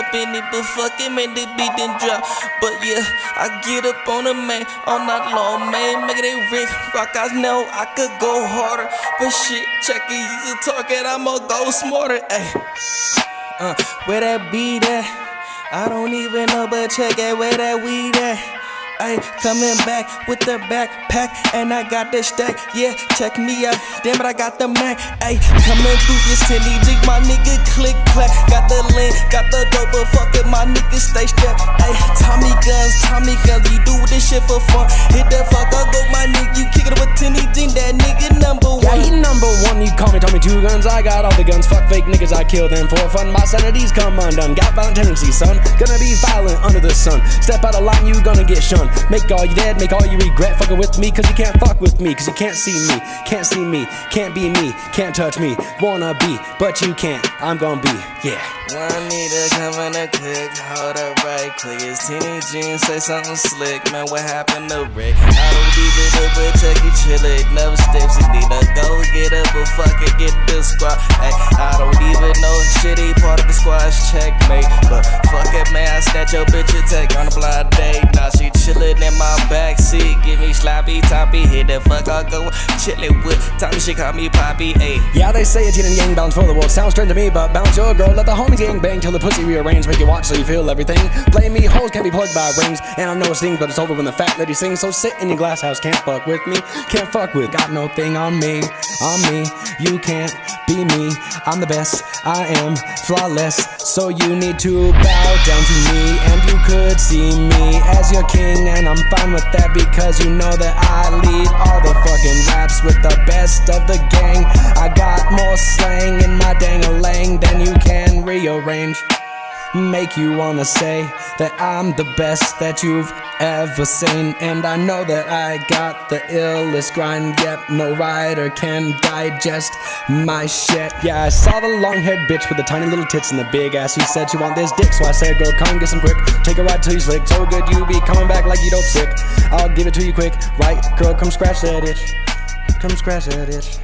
up in it, but fuck it, man, the beat then drop. But yeah, I get up on the man, all night long, man, making it ring rock. I know I could go harder, but shit, check it, you talking, I'ma go smarter, ayy. Where that beat at? I don't even know, but check it, where that weed at? Ay, coming back with the backpack, and I got the stack. Yeah, check me out. Damn it, I got the Mac. Ay, coming through this Tenni, my nigga click clack. Got the link, got the dope, but fuck it, my niggas stay strapped. Ay, Tommy guns, we do this shit for fun. Hit that fuck up, go my nigga, you kick it up with Tenni, that nigga number one. Yeah, he number one, you call me TommyT2oGuns. I got all the guns, fuck fake niggas, I kill them for fun. My sanity's come undone, got violent tendencies, son. Gonna be violent under the sun. Step out of line, you gonna get shunned. Make all you dead, make all you regret. Fucking with me, cause you can't fuck with me. Cause you can't see me, can't see me, can't be me, can't touch me. Wanna be, but you can't, I'm gonna be, yeah. I need to come in a click, hold up right quick. It's TommyT2oGuns, say something slick, man, what happened to Rick? I don't even know, but check it, chill it, never steps. You need to go get up, but fuck it, get the squad. Ay, I don't even know, shit, he part of the squad's checkmate. But fuck it, man, I snatch your bitch and take on a blind date. Now she chillin' in my backseat, give me sloppy toppy, hit the fuck, I'll go chillin' with Tommy, she call me Poppy, ayy. Yeah, they say a teen and yang balance for the world. Sounds strange to me, but balance your girl. Let the homies gang bang till the pussy rearrange. Make you watch so you feel everything. Blame me, hoes can't be plugged by rings. And I know it stings, but it's over when the fat lady sings. So sit in your glass house, can't fuck with me. Can't fuck with, got no thing on me. You can't be me. I'm the best, I am flawless. So you need to bow down to me. And you could see me as your king. And I'm fine with that because you know that I lead all the fucking raps with the best of the gang. I got more slang in my dang-a-lang than you can rearrange. Make you wanna say that I'm the best that you've ever seen. And I know that I got the illest grind. Yep, no writer can digest my shit. Yeah, I saw the long-haired bitch with the tiny little tits and the big ass. She said she want this dick, so I said, girl, come get some quick. Take a ride till you slick. So good you be coming back like you dope sick. I'll give it to you quick. Right, girl, come scratch that itch. Come scratch that itch.